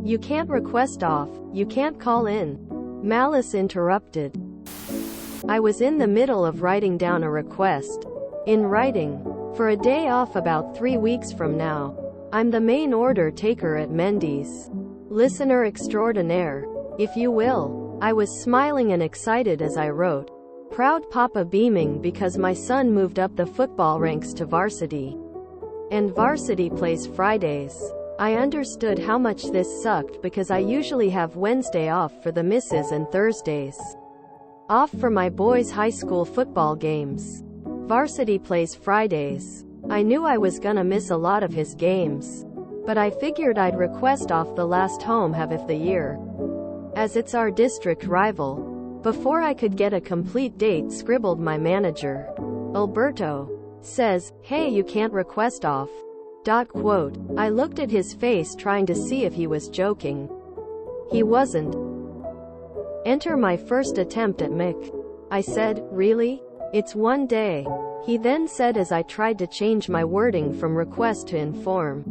You can't request off, you can't call in. Malice interrupted. I was in the middle of writing down a request. In writing. For a day off about 3 weeks from now. I'm the main order taker at Mendy's. Listener extraordinaire, if you will. I was smiling and excited as I wrote. Proud papa beaming because my son moved up the football ranks to varsity. And varsity plays Fridays. I understood how much this sucked because I usually have Wednesday off for the misses and Thursdays off for my boys' high school football games. Varsity plays Fridays. I knew I was gonna miss a lot of his games. But I figured I'd request off the last home half of the year, as it's our district rival. Before I could get a complete date, scribbled my manager. Alberto says, "Hey, you can't request off." I looked at his face trying to see if he was joking. He wasn't. Enter my first attempt at Mick. I said, "Really? It's one day." He then said as I tried to change my wording from request to inform.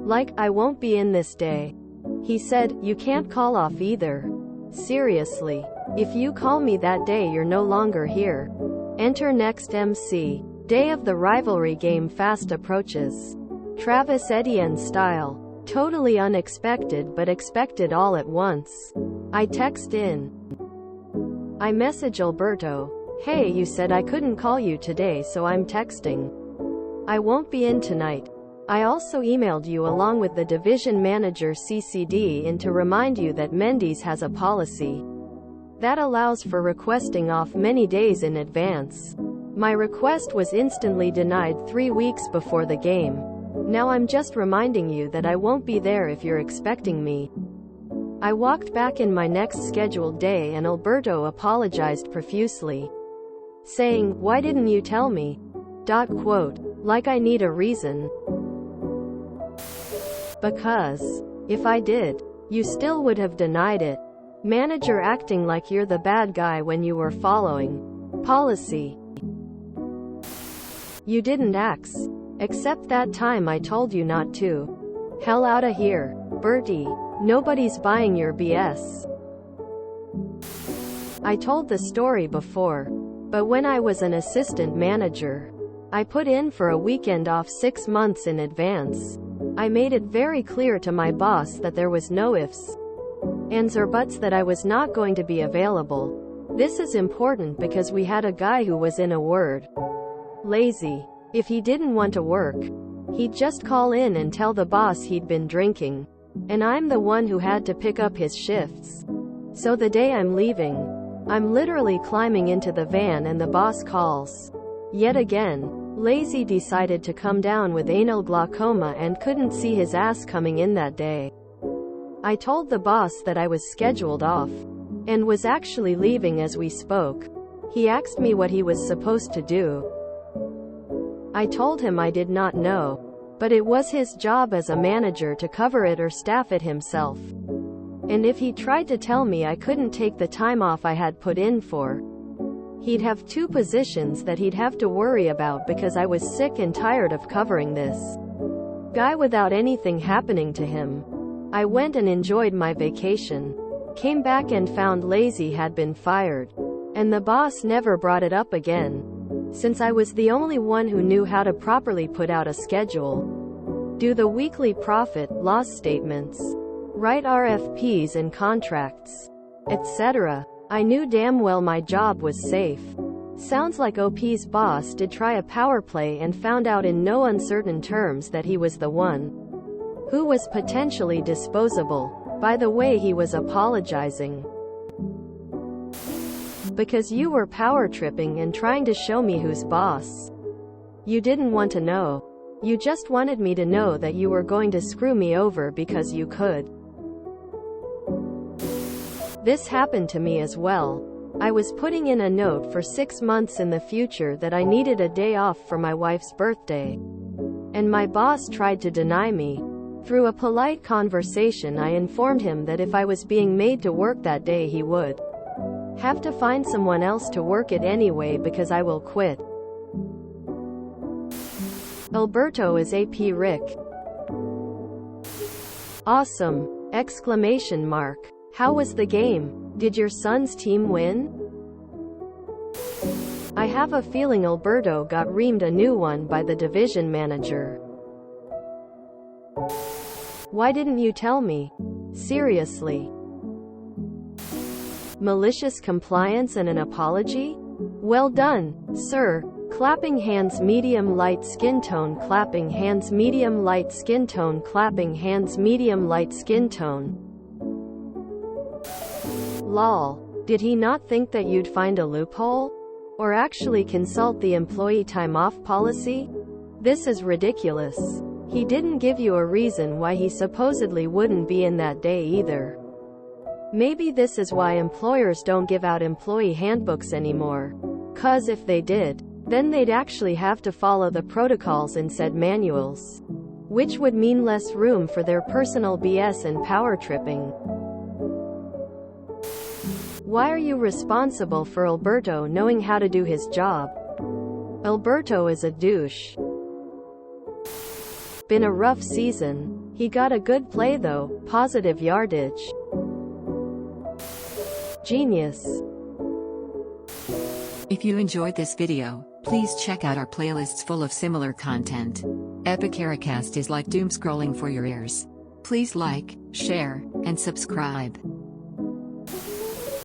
Like, "I won't be in this day." He said, "You can't call off either. Seriously. If you call me that day, you're no longer here." Enter next MC. Day of the rivalry game fast approaches. Travis Etienne style. Totally unexpected but expected all at once. I text in. I message Alberto. "Hey, you said I couldn't call you today, so I'm texting. I won't be in tonight." I also emailed you along with the division manager CC'd in to remind you that Mendy's has a policy that allows for requesting off many days in advance. My request was instantly denied 3 weeks before the game. Now I'm just reminding you that I won't be there if you're expecting me. I walked back in my next scheduled day and Alberto apologized profusely, saying, "Why didn't you tell me?" Like I need a reason. Because if I did, you still would have denied it. Manager acting like you're the bad guy when you were following policy. You didn't ax. Except that time I told you not to. Hell outta here. Bertie. Nobody's buying your BS. I told the story before. But when I was an assistant manager, I put in for a weekend off 6 months in advance. I made it very clear to my boss that there was no ifs, ands or buts, that I was not going to be available. This is important because we had a guy who was, in a word, lazy. If he didn't want to work, he'd just call in and tell the boss he'd been drinking. And I'm the one who had to pick up his shifts. So the day I'm leaving, I'm literally climbing into the van and the boss calls. Yet again, Lazy decided to come down with anal glaucoma and couldn't see his ass coming in that day. I told the boss that I was scheduled off, and was actually leaving as we spoke. He asked me what he was supposed to do. I told him I did not know, but it was his job as a manager to cover it or staff it himself. And if he tried to tell me I couldn't take the time off I had put in for, he'd have 2 positions that he'd have to worry about because I was sick and tired of covering this guy without anything happening to him. I went and enjoyed my vacation. Came back and found Lazy had been fired. And the boss never brought it up again, since I was the only one who knew how to properly put out a schedule, do the weekly profit loss statements, write RFPs and contracts, etc. I knew damn well my job was safe. Sounds like OP's boss did try a power play and found out in no uncertain terms that he was the one who was potentially disposable. By the way, he was apologizing because you were power tripping and trying to show me who's boss. You didn't want to know. You just wanted me to know that you were going to screw me over because you could. This happened to me as well. I was putting in a note for 6 months in the future that I needed a day off for my wife's birthday, and my boss tried to deny me. Through a polite conversation, I informed him that if I was being made to work that day, he would have to find someone else to work it anyway because I will quit. Alberto is AP Rick. Awesome. Exclamation mark. How was the game? Did your son's team win? I have a feeling Alberto got reamed a new one by the division manager. Why didn't you tell me? Seriously. Malicious compliance and an apology? Well done, sir. Clapping hands, medium light skin tone. Clapping hands, medium light skin tone. Clapping hands, medium light skin tone. Lol. Did he not think that you'd find a loophole? Or actually consult the employee time off policy? This is ridiculous. He didn't give you a reason why he supposedly wouldn't be in that day either. Maybe this is why employers don't give out employee handbooks anymore. 'Cause if they did, then they'd actually have to follow the protocols in said manuals. Which would mean less room for their personal BS and power tripping. Why are you responsible for Alberto knowing how to do his job? Alberto is a douche. Been a rough season. He got a good play though, positive yardage. Genius. If you enjoyed this video, please check out our playlists full of similar content. Epic Ericast is like doom scrolling for your ears. Please like, share, and subscribe.